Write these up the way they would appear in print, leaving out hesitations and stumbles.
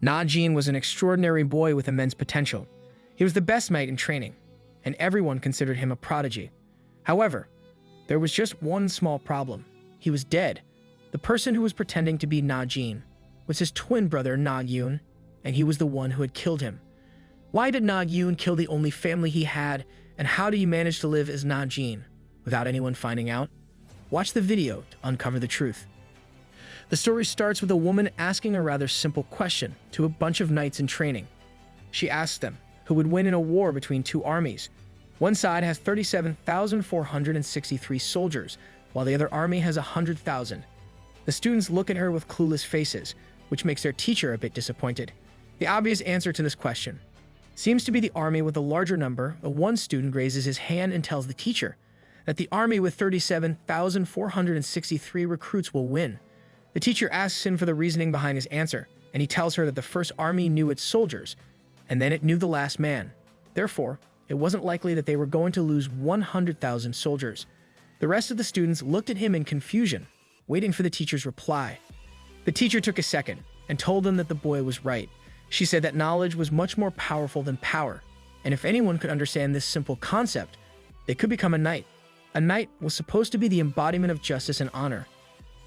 Najin was an extraordinary boy with immense potential. He was the best knight in training, and everyone considered him a prodigy. However, there was just one small problem. He was dead. The person who was pretending to be Najin was his twin brother Nagyunn, and he was the one who had killed him. Why did Nagyunn kill the only family he had, and how did he manage to live as Najin without anyone finding out? Watch the video to uncover the truth. The story starts with a woman asking a rather simple question to a bunch of knights in training. She asks them who would win in a war between two armies. One side has 37,463 soldiers, while the other army has 100,000. The students look at her with clueless faces, which makes their teacher a bit disappointed. The obvious answer to this question seems to be the army with a larger number, but one student raises his hand and tells the teacher that the army with 37,463 recruits will win. The teacher asks him for the reasoning behind his answer, and he tells her that the first army knew its soldiers, and then it knew the last man. Therefore, it wasn't likely that they were going to lose 100,000 soldiers. The rest of the students looked at him in confusion, waiting for the teacher's reply. The teacher took a second and told them that the boy was right. She said that knowledge was much more powerful than power, and if anyone could understand this simple concept, they could become a knight. A knight was supposed to be the embodiment of justice and honor.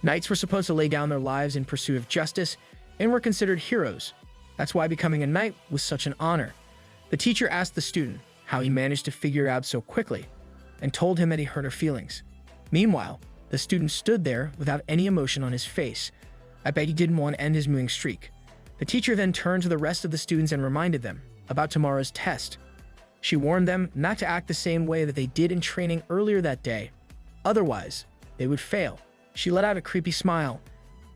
Knights were supposed to lay down their lives in pursuit of justice and were considered heroes. That's why becoming a knight was such an honor. The teacher asked the student how he managed to figure it out so quickly and told him that he hurt her feelings. Meanwhile, the student stood there without any emotion on his face. I bet he didn't want to end his moving streak. The teacher then turned to the rest of the students and reminded them about tomorrow's test. She warned them not to act the same way that they did in training earlier that day. Otherwise, they would fail. She let out a creepy smile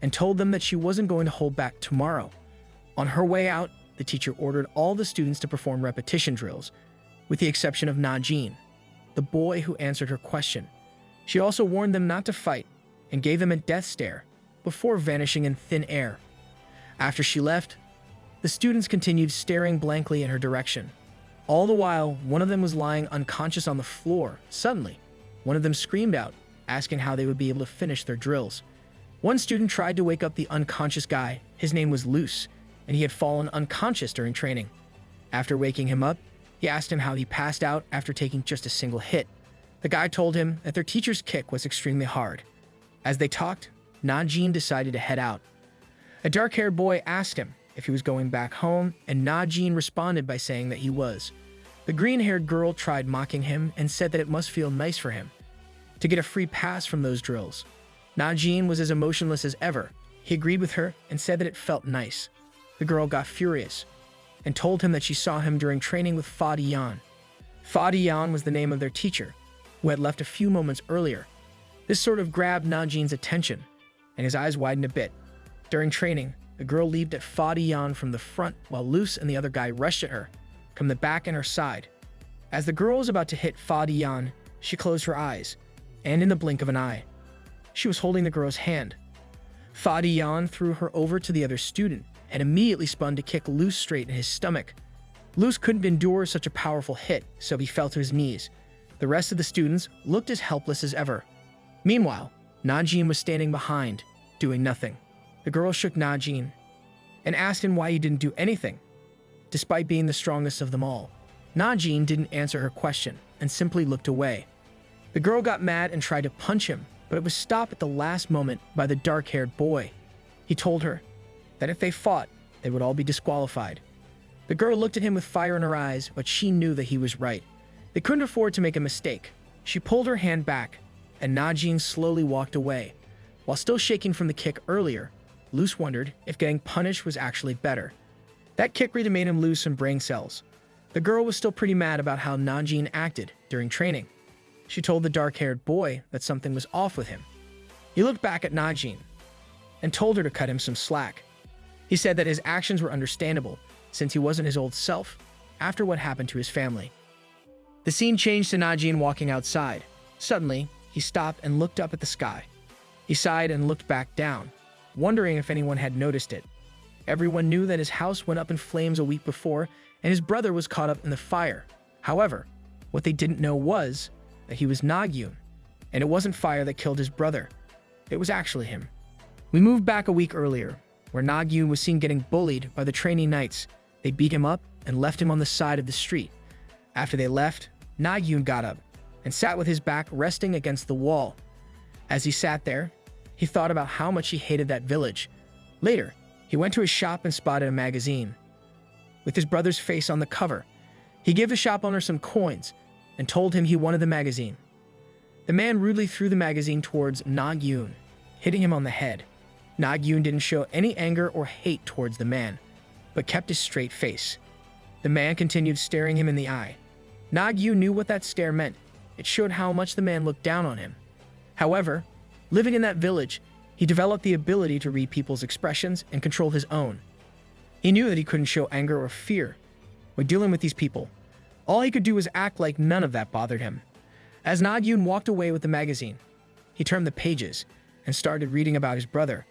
and told them that she wasn't going to hold back tomorrow. On her way out, the teacher ordered all the students to perform repetition drills, with the exception of Najin, the boy who answered her question. She also warned them not to fight and gave them a death stare before vanishing in thin air. After she left, the students continued staring blankly in her direction. All the while, one of them was lying unconscious on the floor. Suddenly, one of them screamed out, asking how they would be able to finish their drills. One student tried to wake up the unconscious guy. His name was Luce, and he had fallen unconscious during training. After waking him up, he asked him how he passed out after taking just a single hit. The guy told him that their teacher's kick was extremely hard. As they talked, Najin decided to head out. A dark-haired boy asked him if he was going back home, and Najin responded by saying that he was. The green-haired girl tried mocking him and said that it must feel nice for him to get a free pass from those drills. Najin was as emotionless as ever. He agreed with her and said that it felt nice. The girl got furious and told him that she saw him during training with Nagyunn. Nagyunn was the name of their teacher, who had left a few moments earlier. This sort of grabbed Najin's attention, and his eyes widened a bit. During training, the girl leaped at Nagyunn from the front while Luce and the other guy rushed at her from the back and her side. As the girl was about to hit Nagyunn, she closed her eyes, and in the blink of an eye, she was holding the girl's hand. Nagyunn threw her over to the other student and immediately spun to kick Luce straight in his stomach. Luce couldn't endure such a powerful hit, so he fell to his knees. The rest of the students looked as helpless as ever. Meanwhile, Najin was standing behind, doing nothing. The girl shook Najin and asked him why he didn't do anything, despite being the strongest of them all. Najin didn't answer her question and simply looked away. The girl got mad and tried to punch him, but it was stopped at the last moment by the dark-haired boy. He told her that if they fought, they would all be disqualified. The girl looked at him with fire in her eyes, but she knew that he was right. They couldn't afford to make a mistake. She pulled her hand back, and Najin slowly walked away. While still shaking from the kick earlier, Luce wondered if getting punished was actually better. That kick really made him lose some brain cells. The girl was still pretty mad about how Najin acted during training. She told the dark-haired boy that something was off with him. He looked back at Najin and told her to cut him some slack. He said that his actions were understandable since he wasn't his old self after what happened to his family. The scene changed to Najin walking outside. Suddenly, he stopped and looked up at the sky. He sighed and looked back down, wondering if anyone had noticed it. Everyone knew that his house went up in flames a week before, and his brother was caught up in the fire. However, what they didn't know was that he was Nagyunn, and it wasn't fire that killed his brother. It was actually him. We moved back a week earlier. where Nagyunn was seen getting bullied by the trainee knights. They beat him up and left him on the side of the street. After they left, Nagyunn got up and sat with his back resting against the wall. As he sat there, he thought about how much he hated that village. Later, he went to his shop and spotted a magazine with his brother's face on the cover. He gave the shop owner some coins and told him he wanted the magazine. The man rudely threw the magazine towards Nagyunn, hitting him on the head. Nagyunn didn't show any anger or hate towards the man, but kept his straight face. The man continued staring him in the eye. Nagyunn knew what that stare meant. It showed how much the man looked down on him. However, living in that village, he developed the ability to read people's expressions and control his own. He knew that he couldn't show anger or fear when dealing with these people. All he could do was act like none of that bothered him. As Nagyunn walked away with the magazine, he turned the pages and started reading about his brother.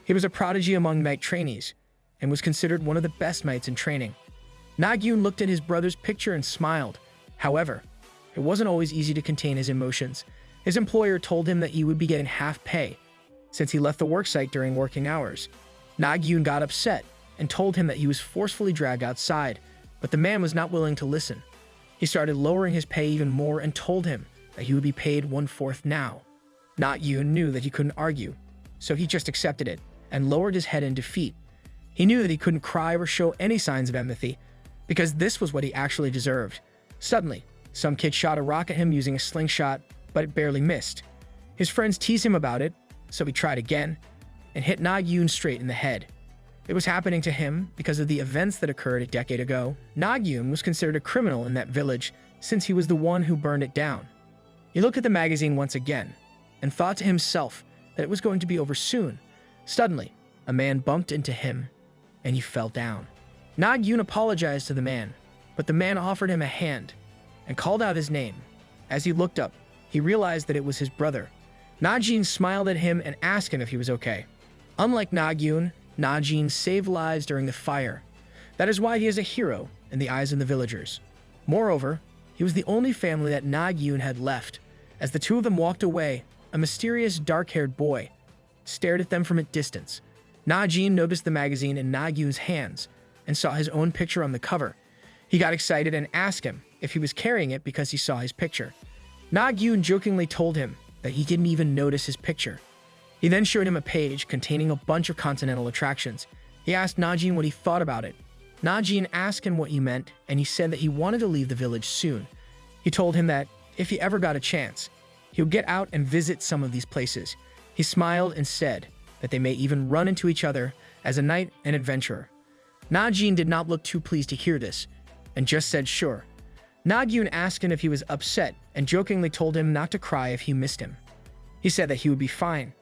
He was a prodigy among knight trainees and was considered one of the best knights in training. Nagyunn looked at his brother's picture and smiled. However, it wasn't always easy to contain his emotions. His employer told him that he would be getting half pay since he left the worksite during working hours. Nagyunn got upset and told him that he was forcefully dragged outside, but the man was not willing to listen. He started lowering his pay even more and told him that he would be paid 1/4 now. Nagyunn knew that he couldn't argue, so he just accepted it and lowered his head in defeat. He knew that he couldn't cry or show any signs of empathy because this was what he actually deserved. Suddenly, some kid shot a rock at him using a slingshot, but it barely missed. His friends teased him about it, so he tried again and hit Nagyunn straight in the head. It was happening to him because of the events that occurred a decade ago. Nagyunn was considered a criminal in that village since he was the one who burned it down. He looked at the magazine once again and thought to himself that it was going to be over soon. Suddenly, a man bumped into him and he fell down. Nagyunn apologized to the man, but the man offered him a hand and called out his name. As he looked up, he realized that it was his brother. Najin smiled at him and asked him if he was okay. Unlike Nagyunn, Najin saved lives during the fire. That is why he is a hero in the eyes of the villagers. Moreover, he was the only family that Nagyunn had left. As the two of them walked away, a mysterious dark-haired boy stared at them from a distance. Najin noticed the magazine in Nagyunn's hands and saw his own picture on the cover. He got excited and asked him if he was carrying it because he saw his picture. Nagyunn jokingly told him that he didn't even notice his picture. He then showed him a page containing a bunch of continental attractions. He asked Najin what he thought about it. Najin asked him what he meant, and he said that he wanted to leave the village soon. He told him that if he ever got a chance, he would get out and visit some of these places. He smiled and said that they may even run into each other as a knight and adventurer. Najin did not look too pleased to hear this, and just said sure. Nagyunn asked him if he was upset and jokingly told him not to cry if he missed him. He said that he would be fine,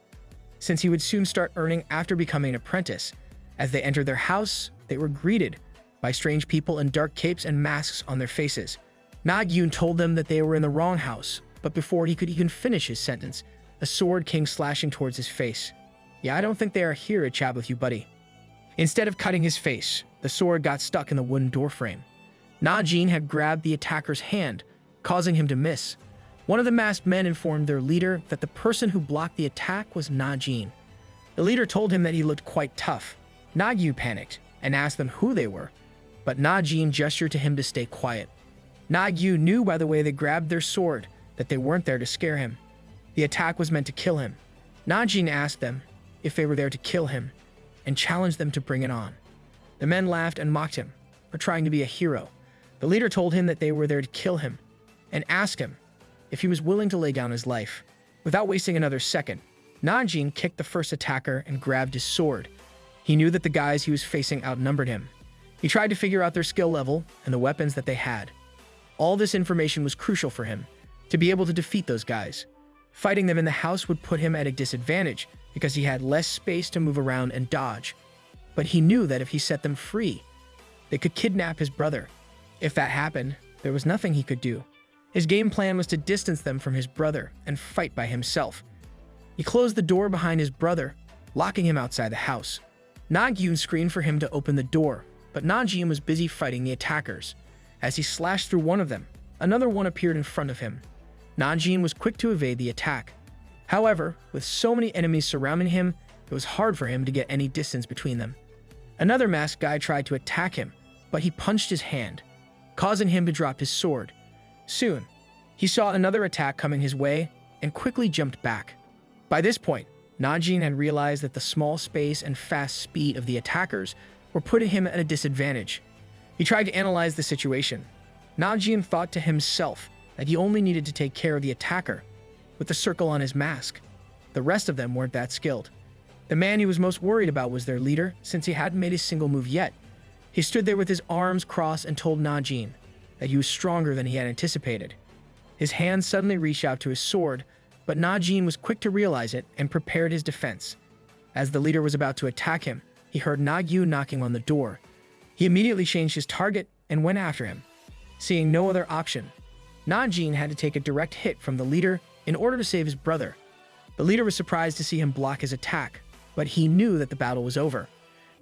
since he would soon start earning after becoming an apprentice. As they entered their house, they were greeted by strange people in dark capes and masks on their faces. Nagyunn told them that they were in the wrong house, but before he could even finish his sentence, a sword came slashing towards his face. "Yeah, I don't think they are here to chat with you, buddy." Instead of cutting his face, the sword got stuck in the wooden doorframe. Najin had grabbed the attacker's hand, causing him to miss. One of the masked men informed their leader that the person who blocked the attack was Najin. The leader told him that he looked quite tough. Nagyunn panicked and asked them who they were, but Najin gestured to him to stay quiet. Nagyunn knew by the way they grabbed their sword that they weren't there to scare him. The attack was meant to kill him. Najin asked them if they were there to kill him and challenged them to bring it on. The men laughed and mocked him for trying to be a hero. The leader told him that they were there to kill him and asked him if he was willing to lay down his life. Without wasting another second, Najin kicked the first attacker and grabbed his sword. He knew that the guys he was facing outnumbered him. He tried to figure out their skill level and the weapons that they had. All this information was crucial for him to be able to defeat those guys. Fighting them in the house would put him at a disadvantage because he had less space to move around and dodge. But he knew that if he set them free, they could kidnap his brother. If that happened, there was nothing he could do. His game plan was to distance them from his brother and fight by himself. He closed the door behind his brother, locking him outside the house. Nagyunn screamed for him to open the door, but Najin was busy fighting the attackers. As he slashed through one of them, another one appeared in front of him. Najin was quick to evade the attack. However, with so many enemies surrounding him, it was hard for him to get any distance between them. Another masked guy tried to attack him, but he punched his hand, causing him to drop his sword. Soon, he saw another attack coming his way and quickly jumped back. By this point, Najin had realized that the small space and fast speed of the attackers were putting him at a disadvantage. He tried to analyze the situation. Najin thought to himself that he only needed to take care of the attacker with the circle on his mask. The rest of them weren't that skilled. The man he was most worried about was their leader, since he hadn't made a single move yet. He stood there with his arms crossed and told Najin that he was stronger than he had anticipated. His hand suddenly reached out to his sword, but Najin was quick to realize it and prepared his defense. As the leader was about to attack him, he heard Nagyunn knocking on the door. He immediately changed his target and went after him. Seeing no other option, Najin had to take a direct hit from the leader in order to save his brother. The leader was surprised to see him block his attack, but he knew that the battle was over.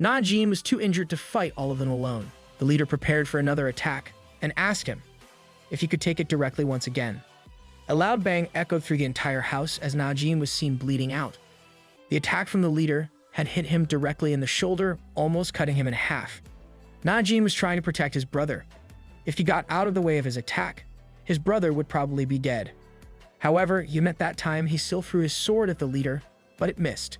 Najin was too injured to fight all of them alone. The leader prepared for another attack and asked him if he could take it directly once again. A loud bang echoed through the entire house as Najin was seen bleeding out. The attack from the leader had hit him directly in the shoulder, almost cutting him in half. Najin was trying to protect his brother. If he got out of the way of his attack, his brother would probably be dead. However, even at that time, he still threw his sword at the leader, but it missed.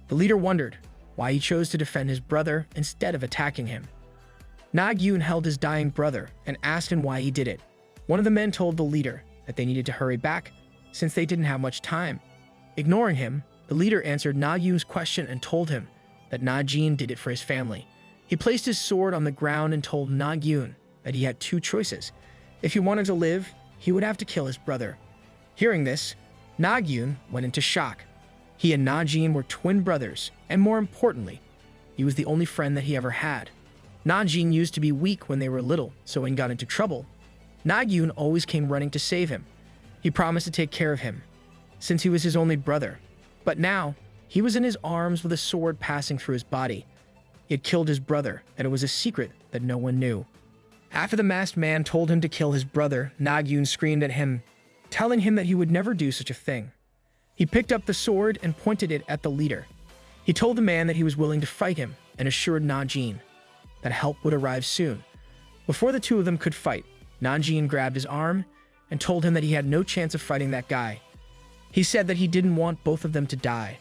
The leader wondered why he chose to defend his brother instead of attacking him. Nagyunn held his dying brother and asked him why he did it. One of the men told the leader that they needed to hurry back since they didn't have much time. Ignoring him, the leader answered Nagyunn's question and told him that Najin did it for his family. He placed his sword on the ground and told Nagyunn that he had two choices. If he wanted to live, he would have to kill his brother. Hearing this, Nagyunn went into shock. He and Najin were twin brothers, and more importantly, he was the only friend that he ever had. Najin used to be weak when they were little, so when he got into trouble, Nagyunn always came running to save him. He promised to take care of him, since he was his only brother. But now, he was in his arms with a sword passing through his body. He had killed his brother, and it was a secret that no one knew. After the masked man told him to kill his brother, Nagyunn screamed at him, telling him that he would never do such a thing. He picked up the sword and pointed it at the leader. He told the man that he was willing to fight him and assured Najin that help would arrive soon. Before the two of them could fight, Najin grabbed his arm and told him that he had no chance of fighting that guy. He said that he didn't want both of them to die.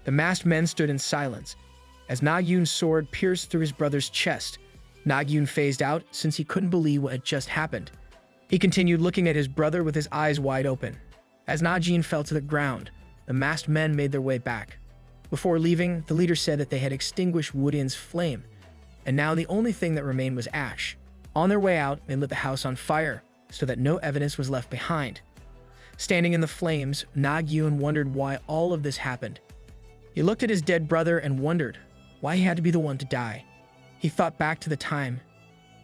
The masked men stood in silence. As Nagyunn's sword pierced through his brother's chest, Nagyunn phased out since he couldn't believe what had just happened. He continued looking at his brother with his eyes wide open. As Najin fell to the ground, the masked men made their way back. Before leaving, the leader said that they had extinguished Woodin's flame, and now the only thing that remained was ash. On their way out, they lit the house on fire, so that no evidence was left behind. Standing in the flames, Nagyunn wondered why all of this happened. He looked at his dead brother and wondered why he had to be the one to die. He thought back to the time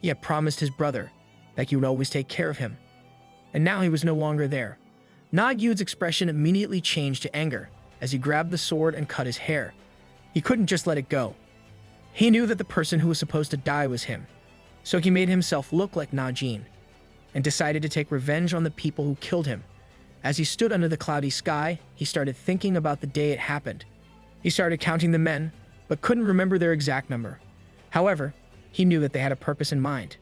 he had promised his brother that he would always take care of him, and now he was no longer there. Nagyunn's expression immediately changed to anger as he grabbed the sword and cut his hair. He couldn't just let it go. He knew that the person who was supposed to die was him, so he made himself look like Najin and decided to take revenge on the people who killed him. As he stood under the cloudy sky, he started thinking about the day it happened. He started counting the men, but couldn't remember their exact number. However, he knew that they had a purpose in mind.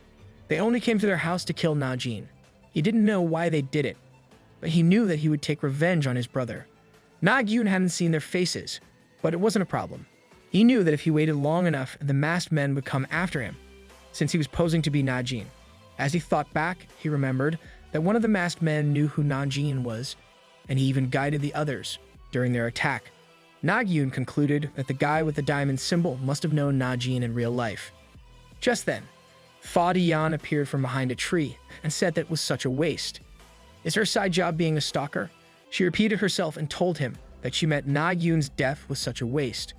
They only came to their house to kill Najin. He didn't know why they did it, but he knew that he would take revenge on his brother. Nagyunn hadn't seen their faces, but it wasn't a problem. He knew that if he waited long enough, the masked men would come after him, since he was posing to be Najin. As he thought back, he remembered that one of the masked men knew who Najin was, and he even guided the others during their attack. Nagyunn concluded that the guy with the diamond symbol must have known Najin in real life. Just then, Nagyunn appeared from behind a tree and said that it was such a waste. Is her side job being a stalker? She repeated herself and told him that she meant Nagyunn's death was such a waste.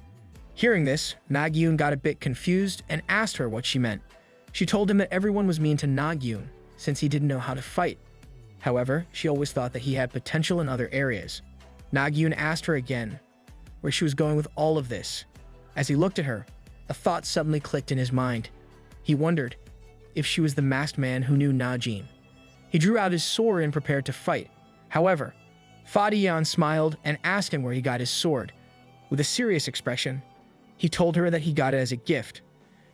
Hearing this, Nagyunn got a bit confused and asked her what she meant. She told him that everyone was mean to Nagyunn since he didn't know how to fight. However, she always thought that he had potential in other areas. Nagyunn asked her again where she was going with all of this. As he looked at her, a thought suddenly clicked in his mind. He wondered if she was the masked man who knew Najin. He drew out his sword and prepared to fight. However, Nagyunn smiled and asked him where he got his sword. With a serious expression, he told her that he got it as a gift.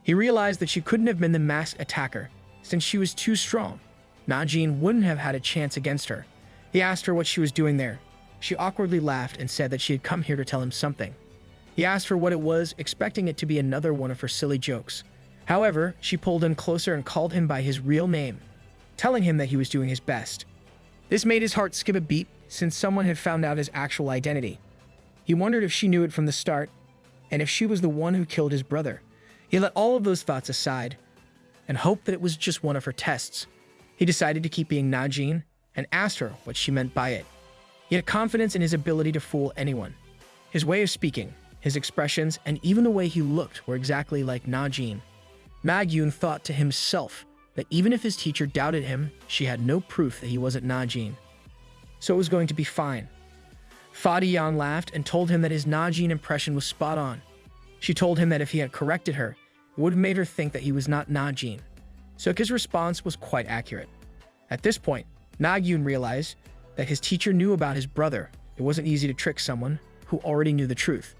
He realized that she couldn't have been the masked attacker, since she was too strong. Najin wouldn't have had a chance against her. He asked her what she was doing there. She awkwardly laughed and said that she had come here to tell him something. He asked her what it was, expecting it to be another one of her silly jokes. However, she pulled him closer and called him by his real name, telling him that he was doing his best. This made his heart skip a beat, since someone had found out his actual identity. He wondered if she knew it from the start, and if she was the one who killed his brother. He let all of those thoughts aside, and hoped that it was just one of her tests. He decided to keep being Najin, and asked her what she meant by it. He had confidence in his ability to fool anyone. His way of speaking, his expressions, and even the way he looked were exactly like Najin. Nagyunn thought to himself that even if his teacher doubted him, she had no proof that he wasn't Najin. So it was going to be fine. Nagyunn laughed and told him that his Najin impression was spot on. She told him that if he had corrected her, it would have made her think that he was not Najin. So his response was quite accurate. At this point, Nagyunn realized that his teacher knew about his brother. It wasn't easy to trick someone who already knew the truth.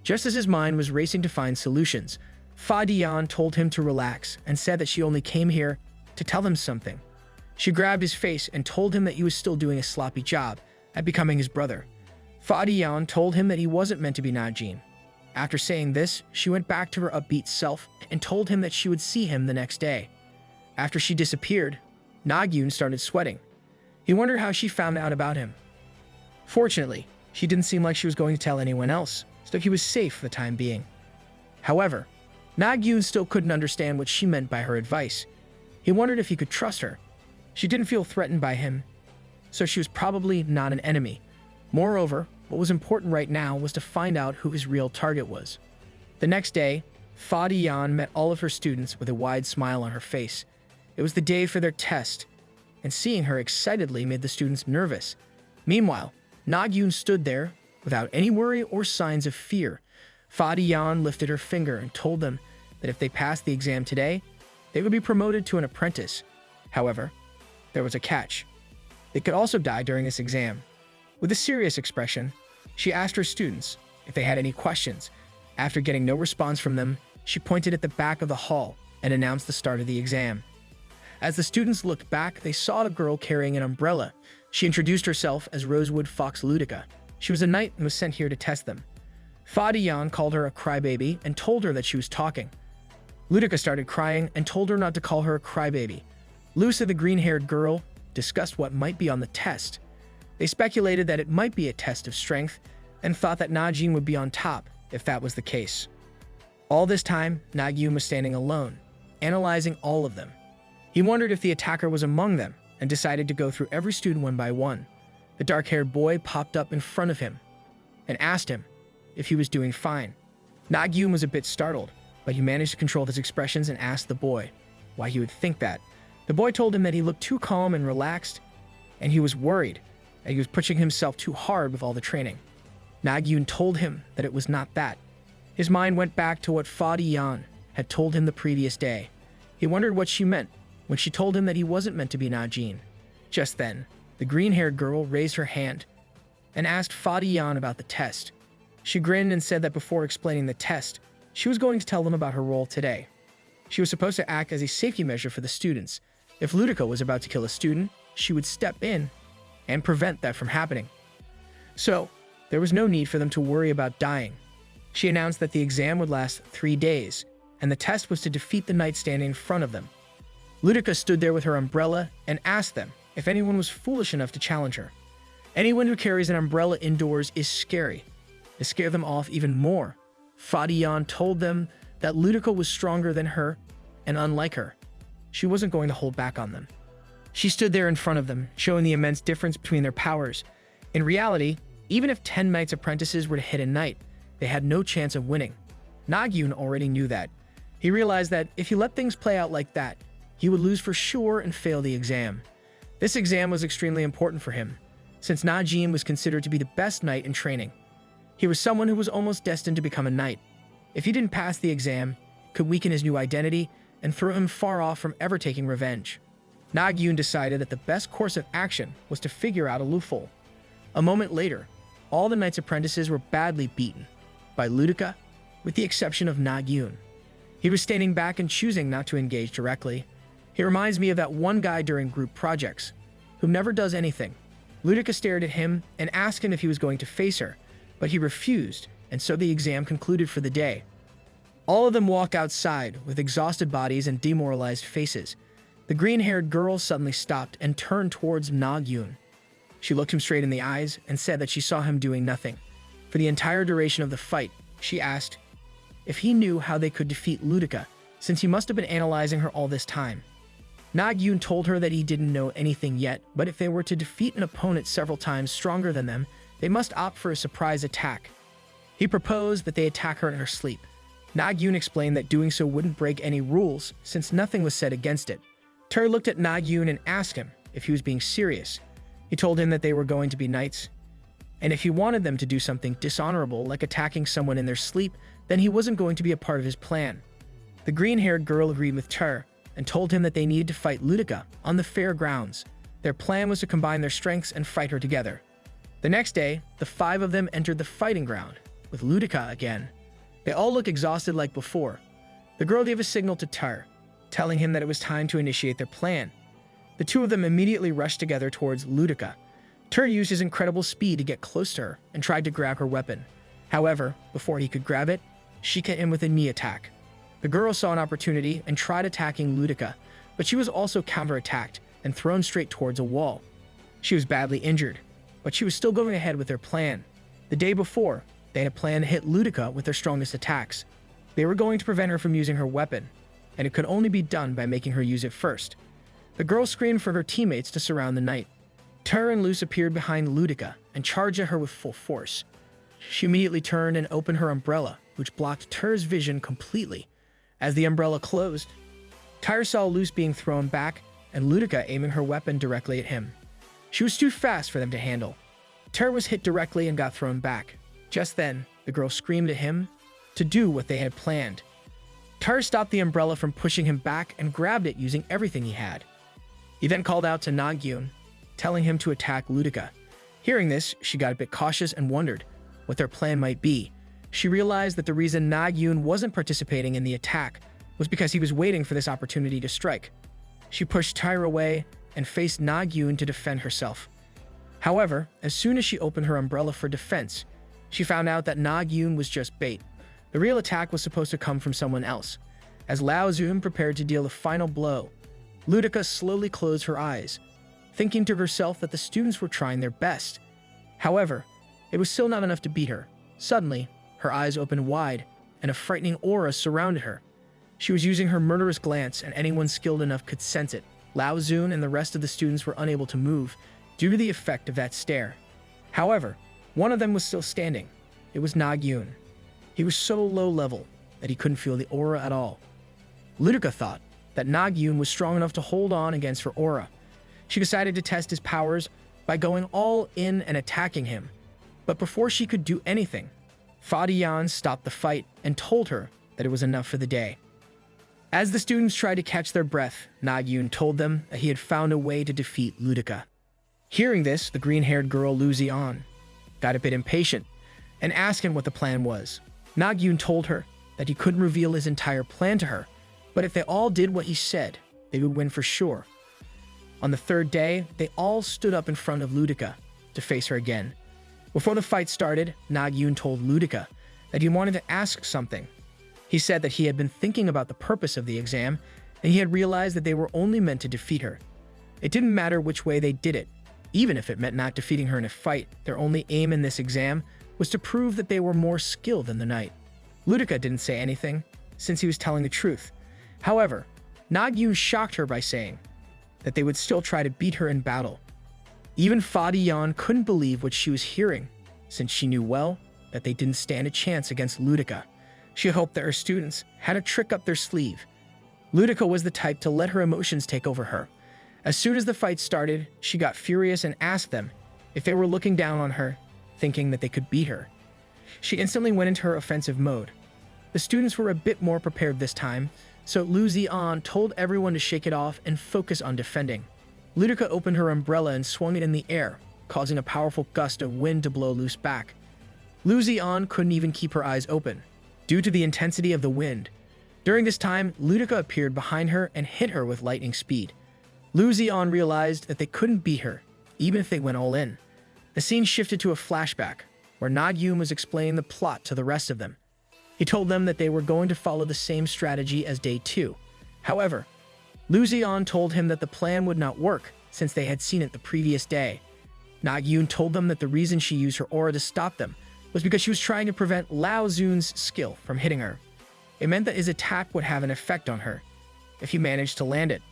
Just as his mind was racing to find solutions, Nagyunn told him to relax and said that she only came here to tell him something. She grabbed his face and told him that he was still doing a sloppy job at becoming his brother. Nagyunn told him that he wasn't meant to be Najin. After saying this, she went back to her upbeat self and told him that she would see him the next day. After she disappeared, Nagyunn started sweating. He wondered how she found out about him. Fortunately, she didn't seem like she was going to tell anyone else, so he was safe for the time being. However, Nagyunn still couldn't understand what she meant by her advice. He wondered if he could trust her. She didn't feel threatened by him, so she was probably not an enemy. Moreover, what was important right now was to find out who his real target was. The next day, Nagyunn met all of her students with a wide smile on her face. It was the day for their test, and seeing her excitedly made the students nervous. Meanwhile, Nagyunn stood there without any worry or signs of fear. Nagyunn lifted her finger and told them that if they passed the exam today, they would be promoted to an apprentice. However, there was a catch. They could also die during this exam. With a serious expression, she asked her students if they had any questions. After getting no response from them, she pointed at the back of the hall and announced the start of the exam. As the students looked back, they saw a girl carrying an umbrella. She introduced herself as Rosewood Fox Ludica. She was a knight and was sent here to test them. Nagyunn called her a crybaby and told her that she was talking. Ludica started crying and told her not to call her a crybaby. Lucy, the green-haired girl, discussed what might be on the test. They speculated that it might be a test of strength and thought that Najin would be on top if that was the case. All this time, Nagyunn was standing alone, analyzing all of them. He wondered if the attacker was among them and decided to go through every student one by one. The dark-haired boy popped up in front of him and asked him if he was doing fine. Nagyunn was a bit startled, but he managed to control his expressions and asked the boy why he would think that. The boy told him that he looked too calm and relaxed, and he was worried that he was pushing himself too hard with all the training. Nagyunn told him that it was not that. His mind went back to what Nagyunn had told him the previous day. He wondered what she meant when she told him that he wasn't meant to be Najin. Just then, the green-haired girl raised her hand and asked Nagyunn about the test. She grinned and said that before explaining the test, she was going to tell them about her role today. She was supposed to act as a safety measure for the students. If Ludica was about to kill a student, she would step in and prevent that from happening. So, there was no need for them to worry about dying. She announced that the exam would last 3 days, and the test was to defeat the knight standing in front of them. Ludica stood there with her umbrella and asked them if anyone was foolish enough to challenge her. Anyone who carries an umbrella indoors is scary. To scare them off even more, Nagyunn told them that Ludica was stronger than her, and unlike her, she wasn't going to hold back on them. She stood there in front of them, showing the immense difference between their powers. In reality, even if 10 knights apprentices were to hit a knight, they had no chance of winning. Nagyunn already knew that. He realized that if he let things play out like that, he would lose for sure and fail the exam. This exam was extremely important for him, since Najin was considered to be the best knight in training. He was someone who was almost destined to become a knight. If he didn't pass the exam, it could weaken his new identity and throw him far off from ever taking revenge. Nagyunn decided that the best course of action was to figure out a loophole. A moment later, all the knights' apprentices were badly beaten. by Ludica, with the exception of Nagyunn. He was standing back and choosing not to engage directly. He reminds me of that one guy during group projects, who never does anything. Ludica stared at him and asked him if he was going to face her, but he refused, and so the exam concluded for the day. All of them walk outside with exhausted bodies and demoralized faces. The green-haired girl suddenly stopped and turned towards Nagyunn. She looked him straight in the eyes and said that she saw him doing nothing. For the entire duration of the fight, she asked if he knew how they could defeat Ludica, since he must have been analyzing her all this time. Nagyunn told her that he didn't know anything yet, but if they were to defeat an opponent several times stronger than them, they must opt for a surprise attack. He proposed that they attack her in her sleep. Nagyunn explained that doing so wouldn't break any rules, since nothing was said against it. Ter looked at Nagyunn and asked him if he was being serious. He told him that they were going to be knights, and if he wanted them to do something dishonorable like attacking someone in their sleep, then he wasn't going to be a part of his plan. The green-haired girl agreed with Ter and told him that they needed to fight Ludica on the fair grounds. Their plan was to combine their strengths and fight her together. The next day, the 5 of them entered the fighting ground, with Ludica again. They all looked exhausted like before. The girl gave a signal to Ter, telling him that it was time to initiate their plan. The 2 of them immediately rushed together towards Ludica. Ter used his incredible speed to get close to her and tried to grab her weapon. However, before he could grab it, she hit him with a knee attack. The girl saw an opportunity and tried attacking Ludica, but she was also counterattacked and thrown straight towards a wall. She was badly injured, but she was still going ahead with their plan. The day before, they had planned to hit Ludica with their strongest attacks. They were going to prevent her from using her weapon, and it could only be done by making her use it first. The girl screamed for her teammates to surround the knight. Ter and Luce appeared behind Ludica and charged at her with full force. She immediately turned and opened her umbrella, which blocked Ter's vision completely. As the umbrella closed, Ter saw Luce being thrown back and Ludica aiming her weapon directly at him. She was too fast for them to handle. Ter was hit directly and got thrown back. Just then, the girl screamed at him to do what they had planned. Ter stopped the umbrella from pushing him back and grabbed it using everything he had. He then called out to Nagyunn, telling him to attack Ludica. Hearing this, she got a bit cautious and wondered what their plan might be. She realized that the reason Nagyunn wasn't participating in the attack was because he was waiting for this opportunity to strike. She pushed Ter away and faced Nagyunn to defend herself. However, as soon as she opened her umbrella for defense, she found out that Nagyunn was just bait. The real attack was supposed to come from someone else. As Nagyunn prepared to deal the final blow, Ludica slowly closed her eyes, thinking to herself that the students were trying their best. However, it was still not enough to beat her. Suddenly, her eyes opened wide, and a frightening aura surrounded her. She was using her murderous glance, and anyone skilled enough could sense it. Nagyunn and the rest of the students were unable to move due to the effect of that stare. However, one of them was still standing. It was Nagyunn. He was so low level that he couldn't feel the aura at all. Ludica thought that Nagyunn was strong enough to hold on against her aura. She decided to test his powers by going all in and attacking him. But before she could do anything, Fadiyan stopped the fight and told her that it was enough for the day. As the students tried to catch their breath, Nagyunn told them that he had found a way to defeat Ludica. Hearing this, the green-haired girl Luzian got a bit impatient and asked him what the plan was. Nagyunn told her that he couldn't reveal his entire plan to her, but if they all did what he said, they would win for sure. On the 3rd day, they all stood up in front of Ludica to face her again. Before the fight started, Nagyunn told Ludica that he wanted to ask something. He said that he had been thinking about the purpose of the exam, and he had realized that they were only meant to defeat her. It didn't matter which way they did it. Even if it meant not defeating her in a fight, their only aim in this exam was to prove that they were more skilled than the knight. Ludica didn't say anything, since he was telling the truth. However, Nagyunn shocked her by saying that they would still try to beat her in battle. Even Fadiyan couldn't believe what she was hearing, since she knew well that they didn't stand a chance against Ludica. She hoped that her students had a trick up their sleeve. Ludica was the type to let her emotions take over her. As soon as the fight started, she got furious and asked them if they were looking down on her, thinking that they could beat her. She instantly went into her offensive mode. The students were a bit more prepared this time, so Lu Zian told everyone to shake it off and focus on defending. Ludica opened her umbrella and swung it in the air, causing a powerful gust of wind to blow Luce back. Lu Zion couldn't even keep her eyes open, due to the intensity of the wind. During this time, Ludica appeared behind her and hit her with lightning speed. Lu Zion realized that they couldn't beat her, even if they went all in. The scene shifted to a flashback, where Nagyunn was explaining the plot to the rest of them. He told them that they were going to follow the same strategy as day 2. However, Lu Zion told him that the plan would not work, since they had seen it the previous day. Nagyunn told them that the reason she used her aura to stop them was because she was trying to prevent Lao Zun's skill from hitting her. It meant that his attack would have an effect on her, if he managed to land it.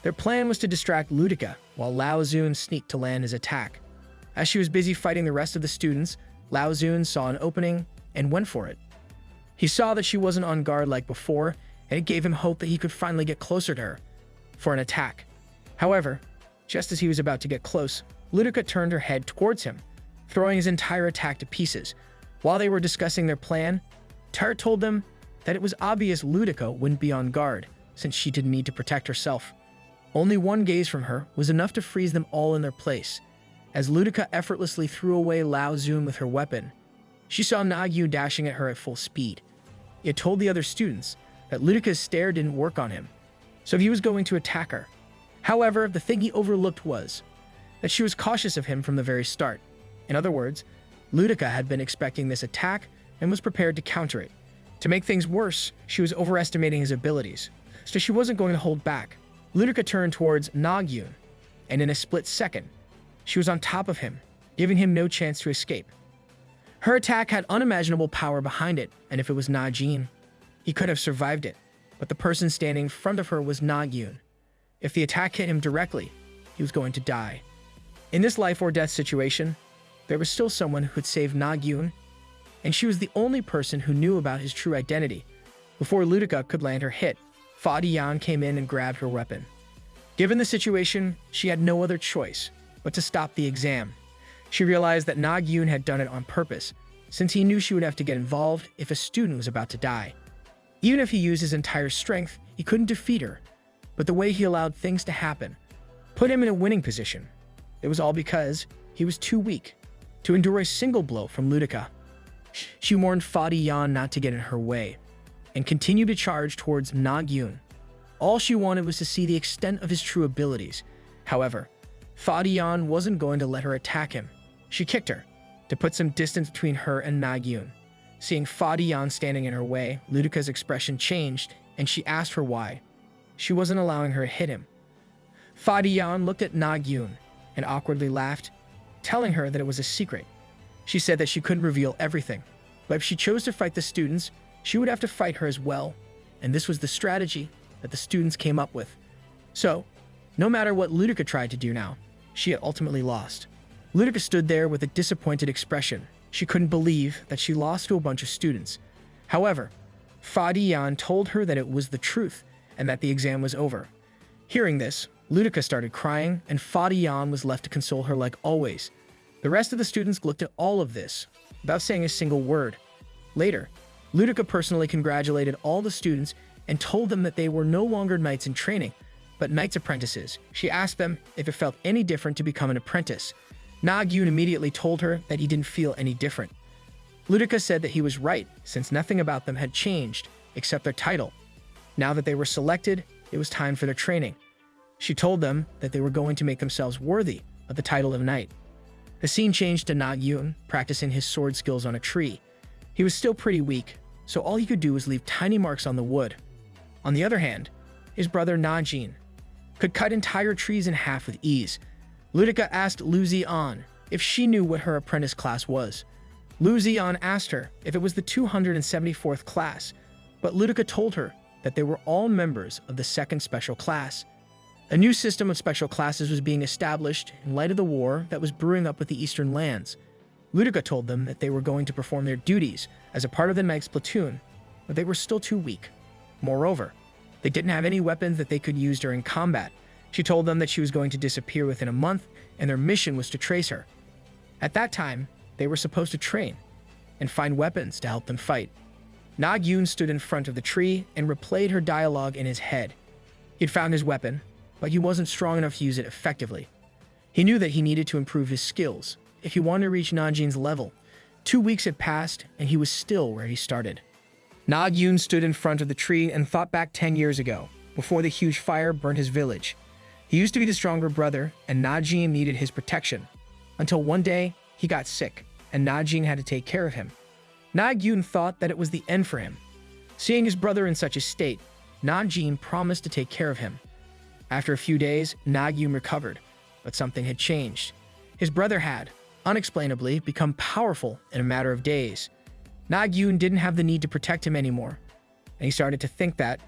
Their plan was to distract Ludica, while Lao Zun sneaked to land his attack. As she was busy fighting the rest of the students, Lao Zun saw an opening and went for it. He saw that she wasn't on guard like before, and it gave him hope that he could finally get closer to her for an attack. However, just as he was about to get close, Ludica turned her head towards him, throwing his entire attack to pieces. While they were discussing their plan, Tart told them that it was obvious Ludica wouldn't be on guard, since she didn't need to protect herself. Only one gaze from her was enough to freeze them all in their place. As Ludica effortlessly threw away Lao Zun with her weapon, she saw Nagyunn dashing at her at full speed. It told the other students that Ludica's stare didn't work on him, so he was going to attack her. However, the thing he overlooked was that she was cautious of him from the very start. In other words, Ludica had been expecting this attack and was prepared to counter it. To make things worse, she was overestimating his abilities, so she wasn't going to hold back. Ludica turned towards Nagyunn, and in a split second, she was on top of him, giving him no chance to escape. Her attack had unimaginable power behind it, and if it was Najin, he could have survived it, but the person standing in front of her was Nagyunn. If the attack hit him directly, he was going to die. In this life or death situation, there was still someone who could save Nagyunn, and she was the only person who knew about his true identity. Before Ludica could land her hit, Fadiyan came in and grabbed her weapon. Given the situation, she had no other choice but to stop the exam. She realized that Nagyunn had done it on purpose, since he knew she would have to get involved if a student was about to die. Even if he used his entire strength, he couldn't defeat her, but the way he allowed things to happen put him in a winning position. It was all because he was too weak to endure a single blow from Ludica. She warned Fadiyan not to get in her way, and continued to charge towards Nagyunn. All she wanted was to see the extent of his true abilities. However, Fadiyan wasn't going to let her attack him. She kicked her, to put some distance between her and Nagyunn. Seeing Fadiyan standing in her way, Ludica's expression changed, and she asked her why. She wasn't allowing her to hit him. Fadiyan looked at Nagyunn and awkwardly laughed, telling her that it was a secret. She said that she couldn't reveal everything, but if she chose to fight the students, she would have to fight her as well, and this was the strategy that the students came up with. So, no matter what Ludica tried to do now, she had ultimately lost. Ludica stood there with a disappointed expression. She couldn't believe that she lost to a bunch of students. However, Fadiyan told her that it was the truth and that the exam was over. Hearing this, Ludica started crying, and Fadiyan was left to console her like always. The rest of the students looked at all of this without saying a single word. Later, Ludica personally congratulated all the students and told them that they were no longer knights in training, but knights apprentices. She asked them if it felt any different to become an apprentice. Nagyunn immediately told her that he didn't feel any different. Ludica said that he was right, since nothing about them had changed, except their title. Now that they were selected, it was time for their training. She told them that they were going to make themselves worthy of the title of knight. The scene changed to Nagyunn practicing his sword skills on a tree. He was still pretty weak, so all he could do was leave tiny marks on the wood. On the other hand, his brother Najin could cut entire trees in half with ease. Ludica asked Lu Zion if she knew what her apprentice class was. Lu Zion asked her if it was the 274th class, but Ludica told her that they were all members of the second special class. A new system of special classes was being established in light of the war that was brewing up with the Eastern lands. Ludica told them that they were going to perform their duties as a part of the knight's platoon, but they were still too weak. Moreover, they didn't have any weapons that they could use during combat. She told them that she was going to disappear within a month, and their mission was to trace her. At that time, they were supposed to train and find weapons to help them fight. Nagyunn stood in front of the tree and replayed her dialogue in his head. He'd found his weapon, but he wasn't strong enough to use it effectively. He knew that he needed to improve his skills if he wanted to reach Najin's level. 2 weeks had passed, and he was still where he started. Nagyunn stood in front of the tree and thought back 10 years ago, before the huge fire burned his village. He used to be the stronger brother, and Najin needed his protection. Until one day, he got sick, and Najin had to take care of him. Nagyunn thought that it was the end for him. Seeing his brother in such a state, Najin promised to take care of him. After a few days, Nagyunn recovered, but something had changed. His brother had, unexplainably, become powerful in a matter of days. Nagyunn didn't have the need to protect him anymore, and he started to think that,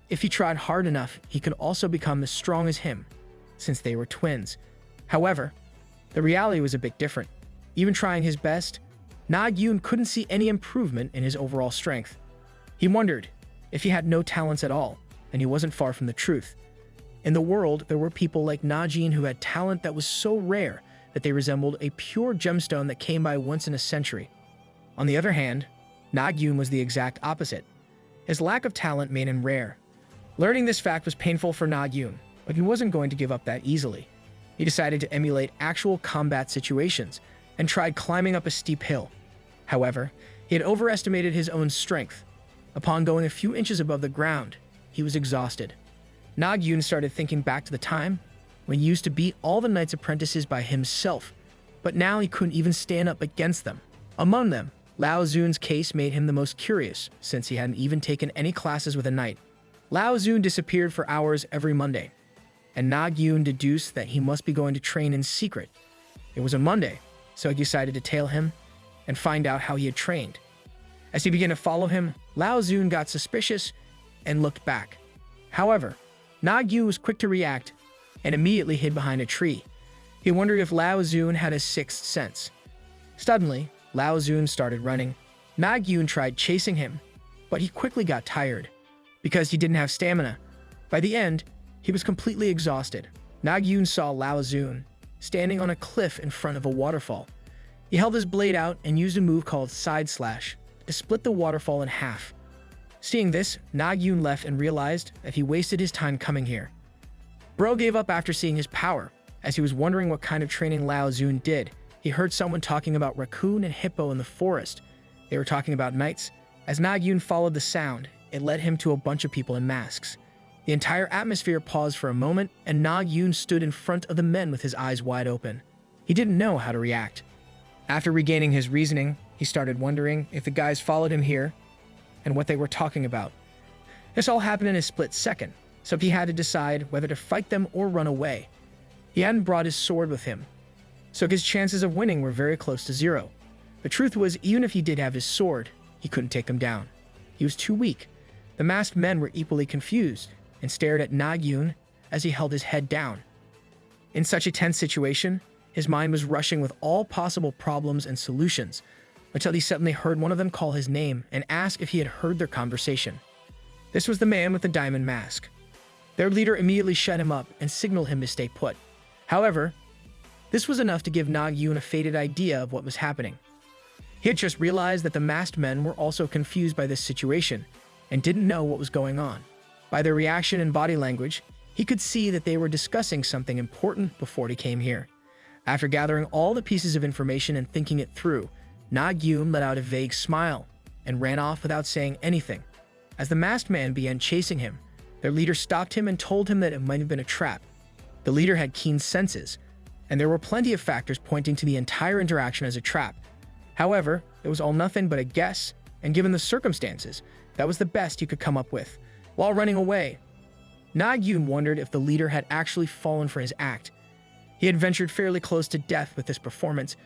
if he tried hard enough, he could also become as strong as him, since they were twins. However, the reality was a bit different. Even trying his best, Nagyunn couldn't see any improvement in his overall strength. He wondered if he had no talents at all, and he wasn't far from the truth. In the world, there were people like Najin who had talent that was so rare that they resembled a pure gemstone that came by once in a century. On the other hand, Nagyunn was the exact opposite. His lack of talent made him rare. Learning this fact was painful for Nagyunn, but he wasn't going to give up that easily. He decided to emulate actual combat situations and tried climbing up a steep hill. However, he had overestimated his own strength. Upon going a few inches above the ground, he was exhausted. Nagyunn started thinking back to the time when he used to beat all the knights' apprentices by himself, but now he couldn't even stand up against them. Among them, Lao Zun's case made him the most curious, since he hadn't even taken any classes with a knight. Lao Zun disappeared for hours every Monday, and Nagyunn deduced that he must be going to train in secret. It was a Monday, so he decided to tail him and find out how he had trained. As he began to follow him, Lao Zun got suspicious and looked back. However, Nagyunn was quick to react and immediately hid behind a tree. He wondered if Lao Zun had a sixth sense. Suddenly, Lao Zun started running. Nagyunn tried chasing him, but he quickly got tired because he didn't have stamina. By the end, he was completely exhausted. Nagyunn saw Lao Zun standing on a cliff in front of a waterfall. He held his blade out and used a move called side slash to split the waterfall in half. Seeing this, Nagyunn left and realized that he wasted his time coming here. Bro gave up after seeing his power. As he was wondering what kind of training Lao Zun did, he heard someone talking about raccoon and hippo in the forest. They were talking about knights. As Nagyunn followed the sound, it led him to a bunch of people in masks. The entire atmosphere paused for a moment, and Nagyunn stood in front of the men with his eyes wide open. He didn't know how to react. After regaining his reasoning, he started wondering if the guys followed him here and what they were talking about. This all happened in a split second, so he had to decide whether to fight them or run away. He hadn't brought his sword with him, so his chances of winning were very close to zero. The truth was, even if he did have his sword, he couldn't take them down. He was too weak. The masked men were equally confused and stared at Nagyunn as he held his head down. In such a tense situation, his mind was rushing with all possible problems and solutions, until he suddenly heard one of them call his name and ask if he had heard their conversation. This was the man with the diamond mask. Their leader immediately shut him up and signaled him to stay put. However, this was enough to give Nagyunn a faded idea of what was happening. He had just realized that the masked men were also confused by this situation and didn't know what was going on. By their reaction and body language, he could see that they were discussing something important before he came here. After gathering all the pieces of information and thinking it through, Nagyunn let out a vague smile and ran off without saying anything. As the masked man began chasing him, their leader stopped him and told him that it might have been a trap. The leader had keen senses, and there were plenty of factors pointing to the entire interaction as a trap. However, it was all nothing but a guess, and given the circumstances, that was the best he could come up with. While running away, Nagyunn wondered if the leader had actually fallen for his act. He had ventured fairly close to death with this performance,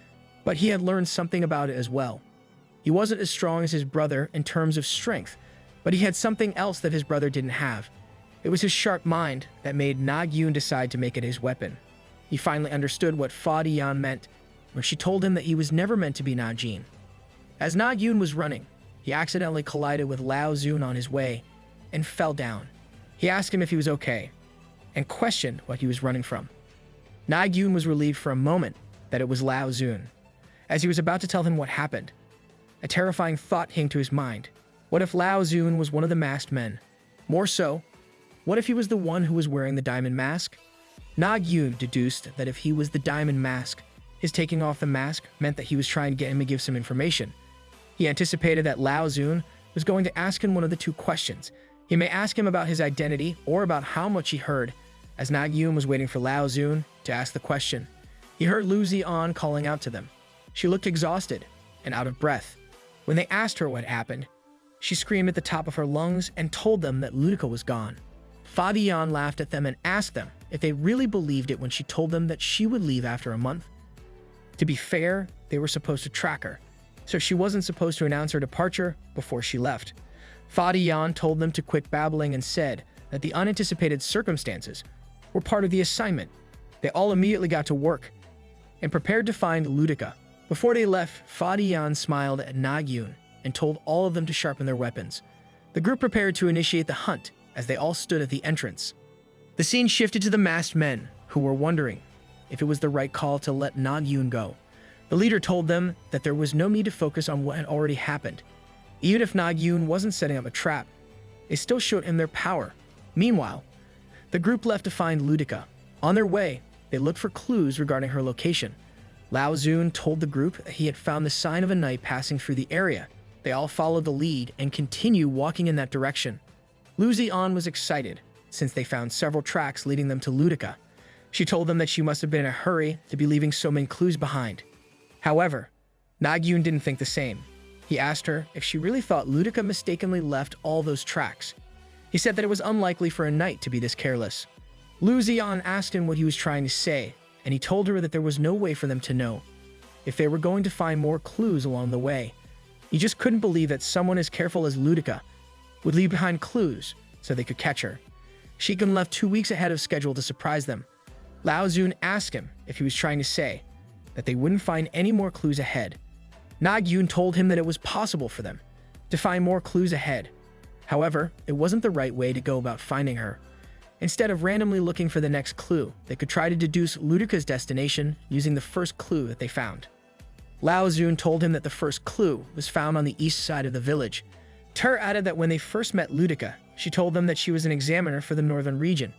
but he had learned something about it as well. He wasn't as strong as his brother in terms of strength, but he had something else that his brother didn't have. It was his sharp mind that made Nagyunn decide to make it his weapon. He finally understood what Fadiyan meant when she told him that he was never meant to be Najin. As Nagyunn was running, he accidentally collided with Lao Zun on his way and fell down. He asked him if he was okay and questioned what he was running from. Nagyunn was relieved for a moment that it was Lao Zun. As he was about to tell him what happened, a terrifying thought came to his mind. What if Lao Zun was one of the masked men? More so, what if he was the one who was wearing the diamond mask? Nagyunn deduced that if he was the diamond mask, His taking off the mask meant that he was trying to get him to give some information. He anticipated that Nagyunn was going to ask him one of the two questions. He may ask him about his identity or about how much he heard. As Nagyunn was waiting for Nagyunn to ask the question, he heard Nagyunn calling out to them. She looked exhausted and out of breath. When they asked her what happened, she screamed at the top of her lungs and told them that Ludica was gone. Nagyunn laughed at them and asked them if they really believed it when she told them that she would leave after a month. To be fair, they were supposed to track her, so she wasn't supposed to announce her departure before she left. Nagyunn told them to quit babbling and said that the unanticipated circumstances were part of the assignment. They all immediately got to work and prepared to find Ludica. Before they left, Nagyunn smiled at Nagyunn and told all of them to sharpen their weapons. The group prepared to initiate the hunt as they all stood at the entrance. The scene shifted to the masked men, who were wondering if it was the right call to let Nagyunn go. The leader told them that there was no need to focus on what had already happened. Even if Nagyunn wasn't setting up a trap, they still showed him their power. Meanwhile, the group left to find Ludica. On their way, they looked for clues regarding her location. Nagyunn told the group that he had found the sign of a knight passing through the area. They all followed the lead and continued walking in that direction. Nagyunn was excited, since they found several tracks leading them to Ludica. She told them that she must have been in a hurry to be leaving so many clues behind. However, Nagyunn didn't think the same. He asked her if she really thought Ludica mistakenly left all those tracks. He said that it was unlikely for a knight to be this careless. Nagyunn asked him what he was trying to say, and he told her that there was no way for them to know if they were going to find more clues along the way. He just couldn't believe that someone as careful as Ludica would leave behind clues so they could catch her. Nagyunn left 2 weeks ahead of schedule to surprise them. Nagyunn asked him if he was trying to say that they wouldn't find any more clues ahead. Nagyunn told him that it was possible for them to find more clues ahead. However, it wasn't the right way to go about finding her. Instead of randomly looking for the next clue, they could try to deduce Ludica's destination using the first clue that they found. Nagyunn told him that the first clue was found on the east side of the village. Tur added that when they first met Ludica, she told them that she was an examiner for the northern region.